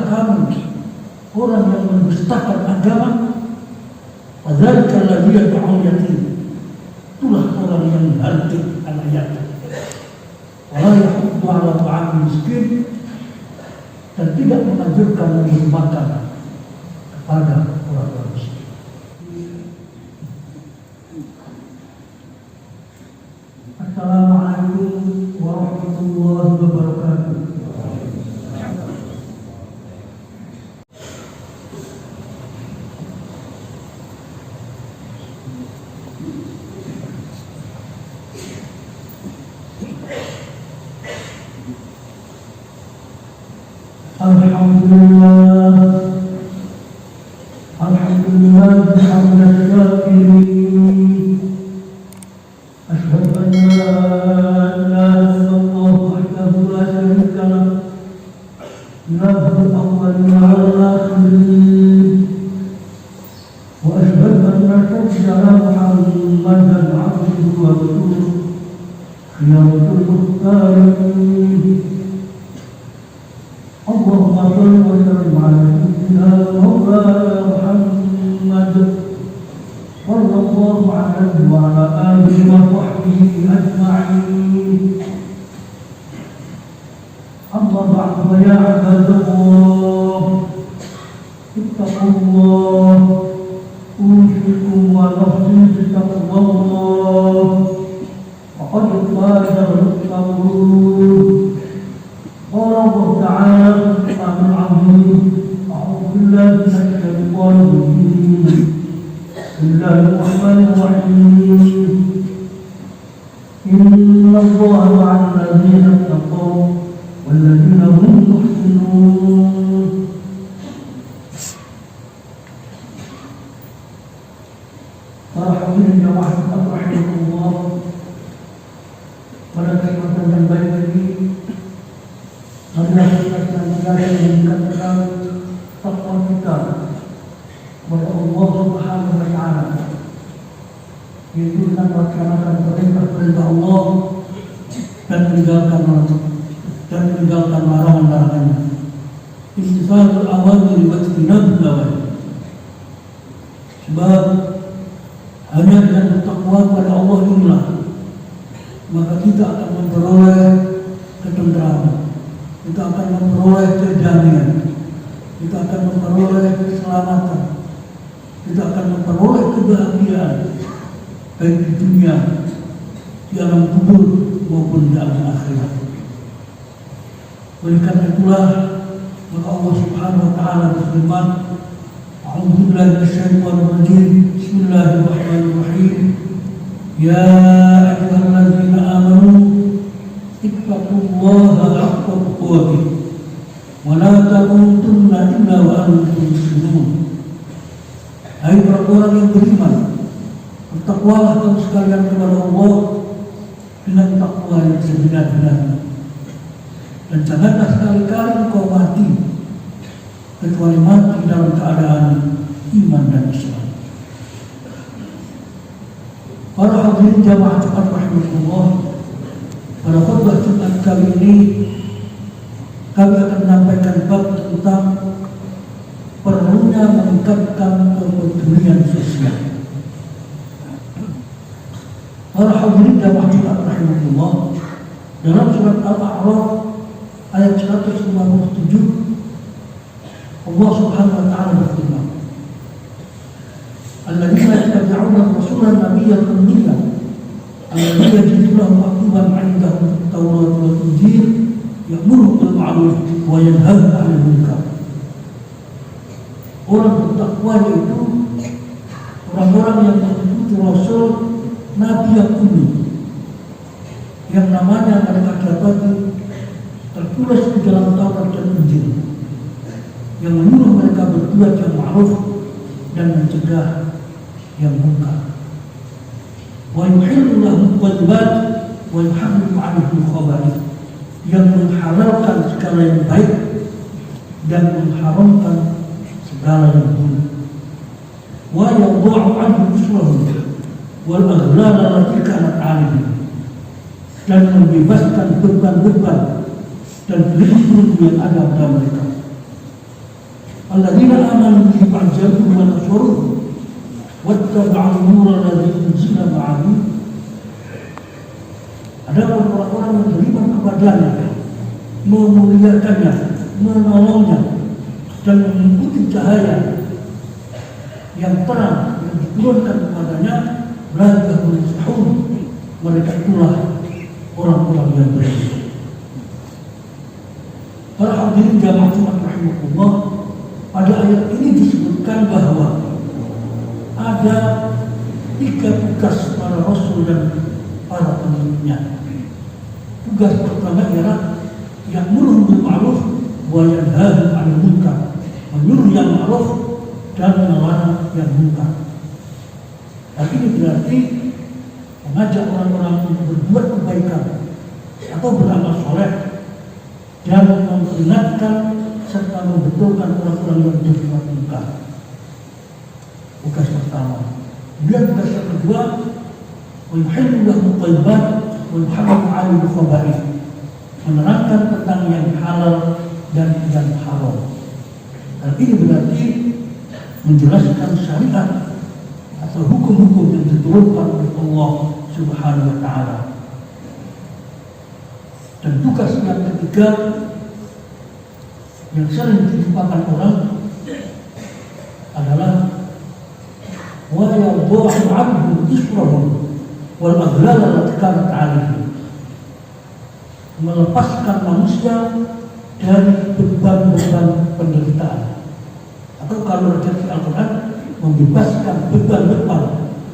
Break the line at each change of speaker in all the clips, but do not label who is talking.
kamu orang yang mendustakan agama, fadzalika alladzi yad'u yatim, itulah orang yang menghardik anak yatim, wala yahuddu 'ala ta'amil miskin, dan tidak menganjurkan memberi makan kepada orang-orang miskin. Assalamualaikum warahmatullahi wabarakatuh. Alhamdulillah hamdan syakirin. Asyhadu an la ilaha illallah wahdahu la syarika lah, lahul awwal wal akhir. Wa asyhadu anna sayyidana Muhammadan abduhu wa rasuluh, khiyaratul mukhtarin. Allahumma shalli wa sallim ala sayyidina Maulana Muhammad sallallahu alaihi wa ala alihi wa sahbihi ajma'in. Amma ba'du, fa ya ibadallah, ittaqullah, usikum wa nafsi bittaqwallah, faqad faza al-muttaqun. Qala Allah Ta'ala fi Al-Qur'anil 'Azim, a'udzu billahi minasy syaithanir rajim. Bismillahirrahmanirrahim. Inna Allaha ma'al ladzina ittaqaw wal ladzina hum muhsinun. Para hadirin jamaah rahimahullah, pada kesempatan yang baik ini adalah kita yang dikatakan takwa kita kepada Allah Subhanahu wa Ta'ala, yaitu dengan melaksanakan perintah-perintah Allah dan meninggalkan larangan-larangannya. Imtithalul awamir wa ijtinabun nawahi. Sebab hanya dengan bertakwa kepada Allah inilah maka kita akan memperoleh ketenteraman, kita akan memperoleh kedamaian, kita akan memperoleh keselamatan, kita akan memperoleh kebahagiaan baik di dunia, di alam kubur maupun di alam akhirat. Oleh karena itulah maka Allah Subhanahu wa Ta'ala berfirman, a'udzu billahi minasyaitonir rajim, bismillahirrahmanirrahim, ya ayyuhalladzina amanu ittaqullaha haqqa tuqatih wa la tamutunna illa wa antum muslimun. Hai orang yang beriman, bertakwalah kamu sekalian kepada Allah dengan takwa yang sebenar-benarnya, dan janganlah sekali-kali engkau mati kecuali mati dalam keadaan iman dan Islam. Para hadirin jamaah Jumat rahimahullah, pada khutbah Jumat kali ini kami akan menyampaikan bab tentang perlunya meningkatkan kepedulian sosial. Para hadirin jamaah Jumat rahimahullah, dalam surat Al-A'raf ayat 157 Allah Subhanahu wa Ta'ala berfirman, alladzina yattabi'una ar-rasula an-nabiyya al-ummiyya alladzi yajidunahu maktuban 'indahum at-taurat wal injil ya'muru bil ma'ruf wa yanha 'anil munkar. Orang bertakwa itu orang-orang yang mengikuti Rasul Nabi yang ummi, yang namanya mereka dapati tertulis di dalam Taurat dan Injil, yang menyuruh mereka berbuat yang ma'ruf dan mencegah yang munkar. Wa yuhillu lahum thayyibat wa yuharrimu 'anhum khaba'ith, yang menghalalkan segala yang baik dan mengharamkan segala yang buruk. Wa yadha'u 'anhum israhum wal aghlal allati kanat 'alaihim, dan membebaskan beban-beban dan belenggu yang ada pada mereka. alladzina amanu bihi fa'jabuhu wa nasaruhu wattaba'u an-nura alladzi unzila ma'ahu. Ada orang-orang yang beriman kepadanya, memuliakannya, menolongnya, dan mengikuti cahaya yang terang yang diturunkan kepadanya. Mereka berusaha, mereka itulah orang-orang yang beriman. Para hadirin jamaah Jumat rahimahullah, pada ayat ini disebutkan bahwa ada 3 tugas para rasul dan para pengikutnya. Tugas pertama ialah ya'muru bil ma'ruf wa yanha 'anil munkar, menyuruh yang ma'ruf dan melarang yang munkar. Hal ini berarti mengajak orang-orang untuk berbuat kebaikan atau beramal soleh dan memperingatkan serta membetulkan orang-orang yang berbuat munkar. Tugas pertama. Kemudian tugas yang kedua, وَيُحِلُّ لَهُمُ الطَّيِّبَاتِ وَيُحَرِّمُ عَلَيْهِمُ الْخَبَائِثَ, menerangkan tentang yang halal dan yang haram. Dan ini berarti menjelaskan syariat atau hukum-hukum yang diturunkan oleh Allah Subhanahu wa Ta'ala. Dan tugas yang ketiga yang sering dilupakan orang adalah wa yadh'u 'anhu israhum wal aghlal allati kanat 'alayhi, melepaskan manusia dari beban-beban penderitaan, atau kalau redaksi Al-Quran, membebaskan beban-beban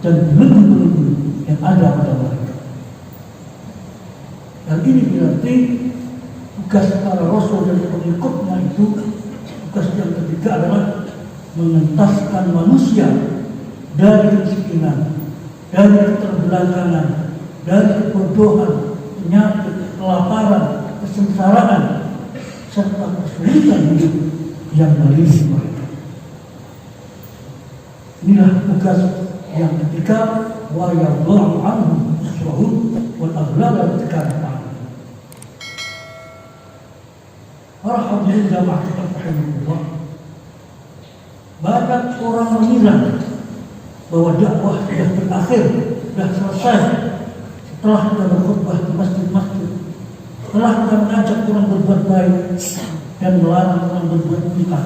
dan belenggu-belenggu yang ada pada mereka. Dan ini berarti tugas para rasul dan pengikutnya itu, tugas yang ketiga adalah mengentaskan manusia dari kemiskinan, dari keterbelakangan, dari kebodohan, penyakit, kelaparan, kesengsaraan, serta kesulitan hidup yang melilit mereka. Inilah tugas yang ketiga, wa yadh'u 'anhum israhum wal aghlal allati kanat 'alayhim. Para hadirin jamaah rahimahullah, banyak orang mengira bahwa dakwah sudah berakhir, sudah selesai setelah kita berkhutbah di masjid-masjid, setelah kita mengajak orang berbuat baik dan melarang orang berbuat munkar,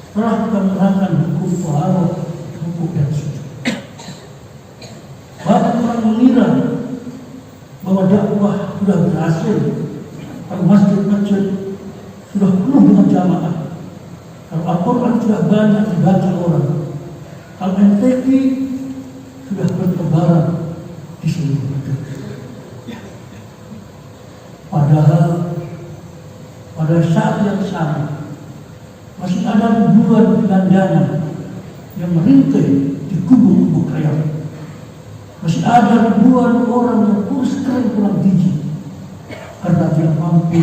setelah kita menerangkan hukum taharah, hukum dan sujud. Banyak orang mengira bahwa dakwah sudah berhasil, kalau masjid-masjid sudah penuh dengan jamaah, kalau Al-Quran sudah banyak dibaca orang, kalau MTQ sudah bertebaran di seluruh negeri. Padahal pada saat yang sama masih ada ribuan gelandana yang merintih di kubu-kubu khayal. Masih ada ribuan orang yang kurus kering kurang gizi karena tidak mampu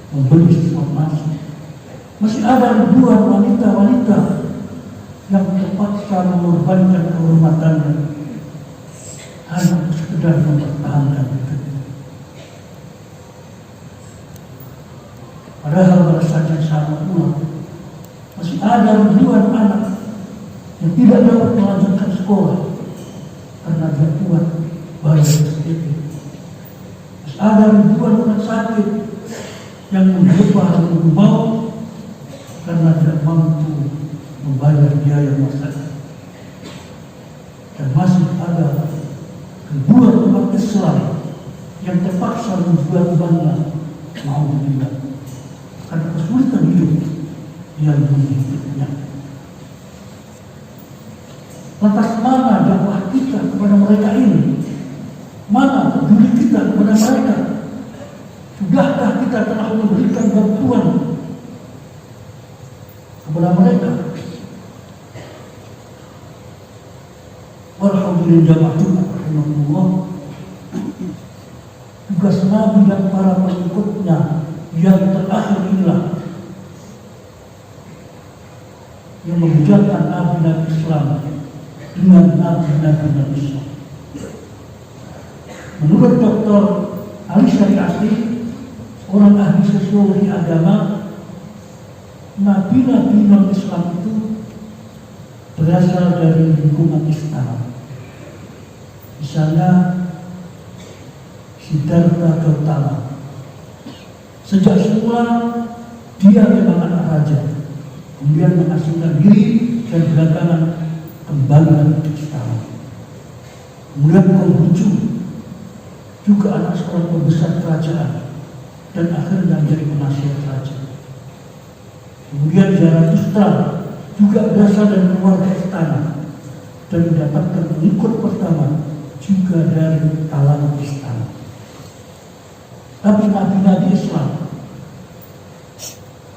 membeli informasi. Masih ada ribuan wanita-wanita yang terpaksa mengorbankan kehormatannya hanya untuk sekedar mempertahankan hidupnya. Padahal pada saat yang sama pula masih ada ribuan anak yang tidak dapat melanjutkan sekolah karena dia kuat bayar SPP. Masih ada ribuan orang sakit yang menghembus menunggu maut karena tidak mampu membayar biaya rumah sakit. Dan masih ada ribuan umat Islam yang terpaksa menjual umatnya ma'udzubillah karena kesulitan hidup yang menghidupnya. Lantas mana dakwah kita kepada mereka ini? Mana peduli kita kepada mereka? Sudahkah kita telah memberikan bantuan kepada mereka? Walhamdulillah jamaah Jumat rahimahullah, tugas Nabi dan para pengikutnya yang terakhir inilah yang membedakan nabi-nabi Islam dengan nabi-nabi Islam. Menurut Dr. Ali Syariati, orang ahli sosiologi agama, nabi-nabi non-Islam itu berasal dari lingkungan istana. Misalnya Siddhartha Gautama, sejak semula dia memang anak raja, kemudian mengasingkan diri dan belakangan kembali lagi ke istana. Kemudian Konghucu, juga anak seorang pembesar kerajaan dan akhirnya menjadi penasihat raja. Kemudian Zarathustra juga berasal dari keluarga istana dan mendapatkan pengikut pertama juga dari kalangan istana. Tapi nabi-nabi Islam,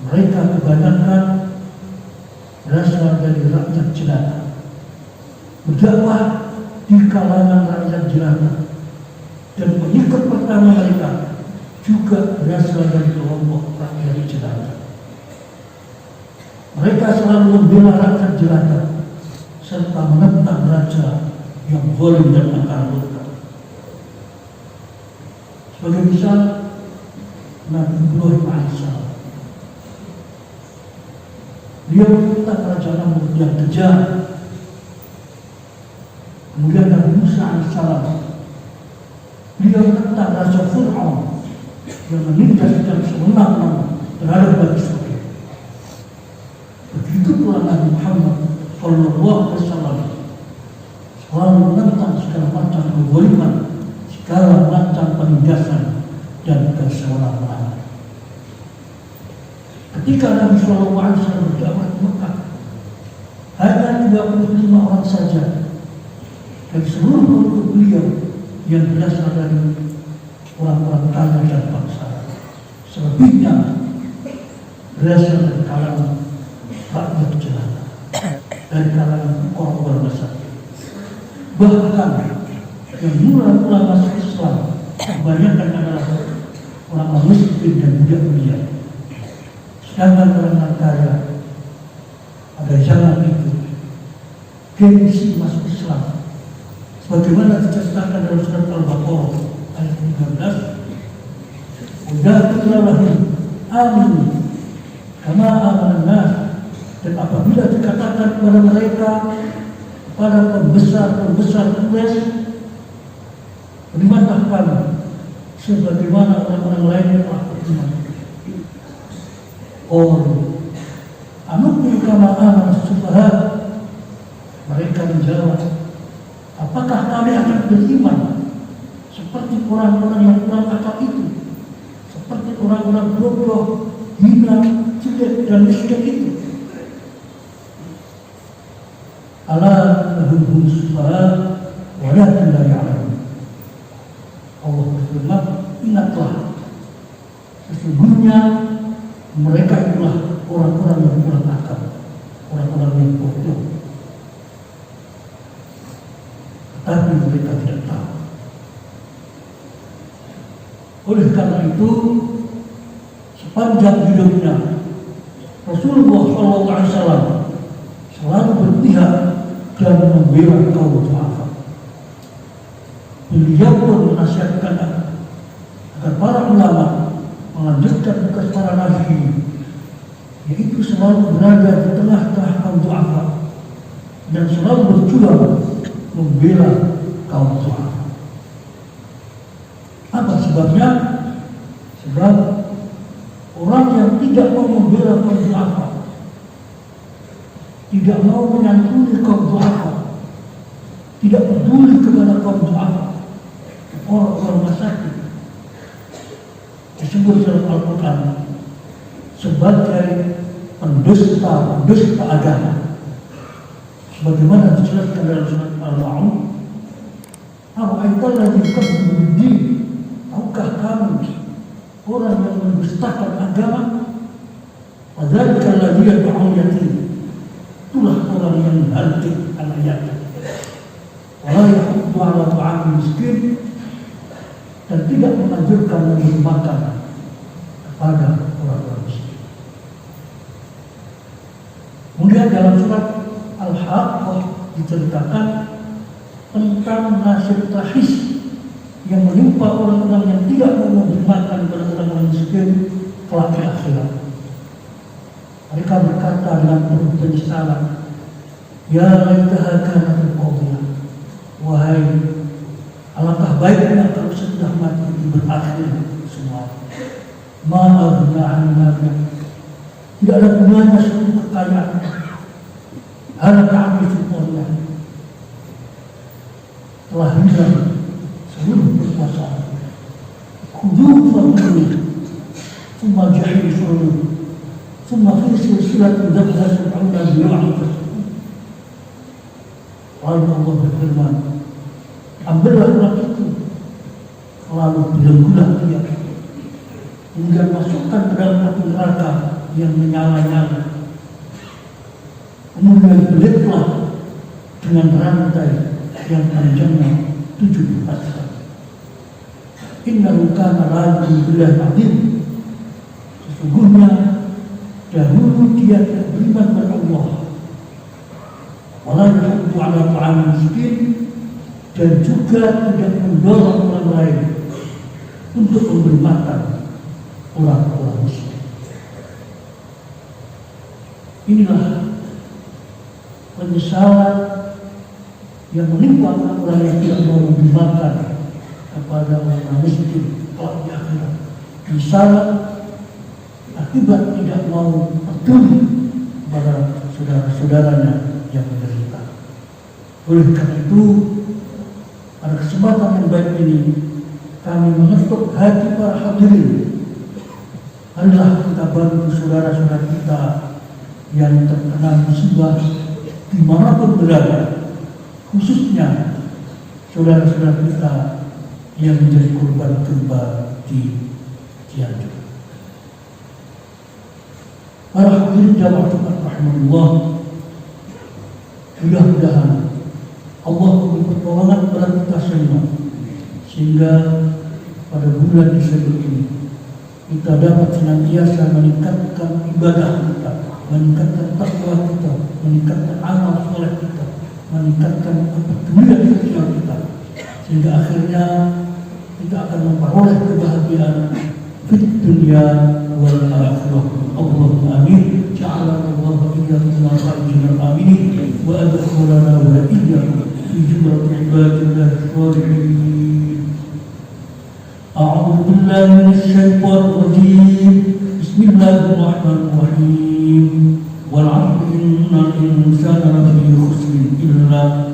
mereka kebanyakan berasal dari rakyat jelata, berdakwah di kalangan rakyat jelata, dan pengikut pertama mereka juga berasal dari kelompok rakyat jelata. Mereka selalu membela rakyat jelata serta menentang raja yang zalim dan makar murka. Sebagai misal, Nabi Ibrahim alaihissalam, beliau menentang raja Namrud yang kejam. Kemudian Nabi Musa alaihissalam, beliau menentang raja Fir'aun yang menindas dan sewenang-wenang terhadap Bani Israil. Begitu pula Nabi Muhammad SAW selalu menentang segala macam kezaliman, segala macam penindasan dan kesewenang-wenangan. Ketika Nabi SAW berdakwah di Mekah, hanya 35 orang saja dari seluruh penduduk beliau yang berasal dari orang-orang kaya dan bangsa. Selebihnya berasal dari kalangan rakyat jelata, dari kalangan orang-orang besar. Bahkan yang mula-mula masuk Islam kebanyakan adalah orang-orang miskin dan budak beliau. Sedangkan orang kaya pada zaman itu gengsi masuk Islam, sebagaimana diceritakan dalam surat Al-Baqarah ayat 13. Udah lahum amin kama amanan nas. Dan apabila dikatakan kepada mereka, kepada pembesar-pembesar Quraisy, berimanlah kamu sebagaimana orang-orang lain yang telah beriman. Anu'minu kama amana as-sufaha. Mereka menjawab, apakah kami akan beriman seperti orang-orang yang kurang akal itu, seperti orang-orang bodoh, hina, jelek dan miskin itu? Ala lahum sufaha walakin la ya'lamun. Allah berfirman, ingatlah, sesungguhnya mereka itulah orang-orang yang kurang akal, orang-orang yang bodoh, tetapi mereka tidak tahu. Oleh karena itu, sepanjang hidupnya Rasulullah SAW selalu berpihak dan membela kaum du'afa. Beliau pun menasihatkan agar para ulama melanjutkan tugas para nabi, yaitu selalu berada di tengah-tengah kaum du'afa dan selalu berjuang membela kaum du'afa. Apa sebabnya? Sebab orang yang tidak mau membela kaum du'afa, tidak mau menyantuni kaum du'afa, tidak peduli kepada kaum du'afa, orang-orang masakin, disebut dalam Al-Quran sebagai pendusta agama. Sebagaimana dijelaskan dalam surat Al-Ma'un, Ar-Ra'aital ladzi yukazzibu bid-din, tahukah kamu orang yang mendustakan agama? Fadzalika alladzi yad'u yatim, itulah orang yang menghardik anak yatim. Wala yahuddu 'ala ta'amil miskin, dan tidak menganjurkan memberi makan kepada orang-orang miskin. Kemudian dalam surat Al-Haqqah diceritakan tentang nasib tragis yang menimpa orang-orang yang tidak mau memberi makan kepada orang-orang miskin kelak di akhirat. Mereka berkata dengan penuh penyesalan, ya laitaha kanatil qadiyah, wahai alangkah baiknya kalau setelah mati itu berakhir semua. Ma'aghna 'anna, tidak ada gunanya seluruh kekayaan. Halaka 'anni sultaniyah, telah hilang seluruh kekuasaan. Khuduhu fa'khudhuhu, tsumma jahim salluhu, tsumma fi silsilatin dhar'uha sab'una dhira'an faslukuhu. Lalu Allah berfirman, ambillah orang itu, lalu belenggulah dia, hingga masukkan ke dalam api neraka yang menyala-nyala. Kemudian belitlah dengan rantai yang panjangnya 7 pasang. Innahu kana la yu'minu billahi al-'azim. Sesungguhnya dahulu dia tidak beriman kepada Allah. Wala yahuddu 'ala ta'amil miskin, dan juga tidak mendorong orang lain untuk memberi makan orang-orang miskin. Inilah penyesalan yang menimpa orang yang tidak mau memberi makan kepada orang miskin kelak di akhirat. Penyesalan akibat tidak mau peduli kepada saudara-saudaranya yang menderita. Oleh karena itu, pada kesempatan yang baik ini kami mengetuk hati para hadirin. Marilah kita bantu saudara-saudara kita yang terkena musibah dimanapun berada, khususnya saudara-saudara kita yang menjadi korban gempa di Cianjur. Para hadirin jamaah Jumat rahimahullah, mudah-mudahan Allah memberi pertolongan kepada kita semua, sehingga pada bulan Desember ini kita dapat senantiasa meningkatkan ibadah kita, meningkatkan takwa kita, meningkatkan amal soleh kita, meningkatkan kepedulian sosial kita, sehingga akhirnya kita akan memperoleh kebahagiaan di dunia wal akhirah. Allahumma amin. Ja'alana Allah wa iyyakum min al-khairin amin, wa adkhilana wa iyyakum fi jumlatil ibadillahi sholihin. A'udzu billahi minasy-syaithanir rajim. Bismillahirrahmanirrahim. Wal 'asri innal insana lafi khusrin illa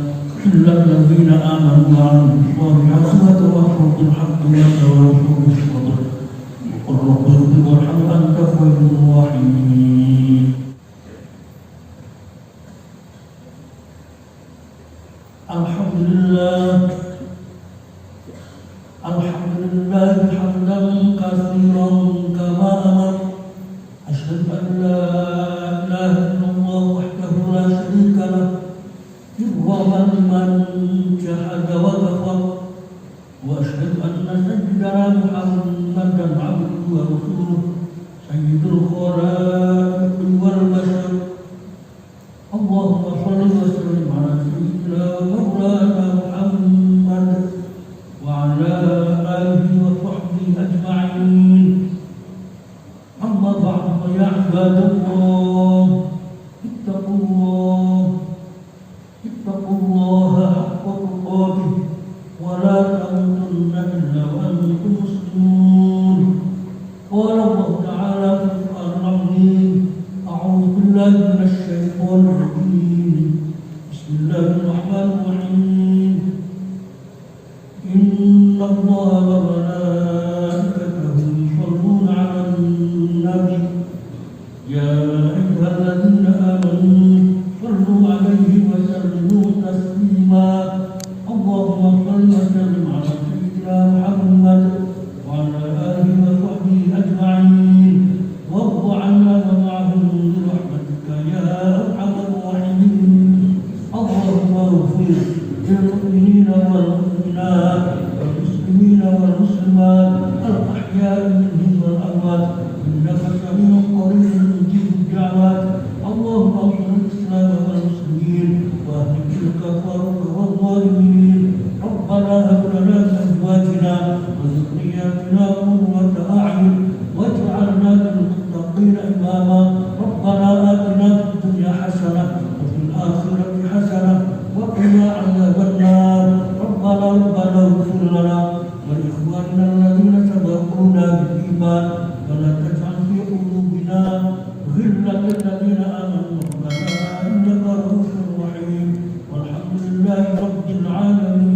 الذين آمنوا وعملوا الصالحات وتواصوا بالحق وتواصوا بالصبر وقل رب اغفر وارحم أنت خير الراحمين. Alhamdulillah hamdan katsiran kama amar. Asyhadu an la ilaha illallah wahdahu la syarika lah. ومن جحد وكفر واشهد ان سيدنا محمدا عبده ورسوله سيد الخلائق والبشر. اللهم صل وسلم على سيدنا مولانا محمد وعلى اله وصحبه اجمعين. اما بعد فيا عباد الله اتقوا الله حق تقاته ولا تموتن الا وانتم مسلمون. قال الله تعالى في القران العظيم: اعوذ بالله من الشيطان الرجيم. بسم الله الرحمن الرحيم. ان الله وملائكته يصلون على النبي يا ايها الذين امنوا صلوا عليه وسلموا تسليما. اللهم صل وسلم على سيدنا محمد وعلى اله وصحبه اجمعين، وارض عنا ومعهم برحمتك يا ارحم الراحمين. اللهم اغفر للمؤمنين والمؤمنات والمسلمين والمسلمات الاحياء منهم والاموات انك سميع قريب مجيب الدعوات. اللهم انصر الاسلام والمسلمين واهلك الكفرة والظالمين. ربنا هب لنا من ازواجنا وذرياتنا قرة اعين واجعلنا للمتقين اماما. ربنا للذين آمنوا ربنا إنك رؤوف رحيم والحمد لله رب العالمين.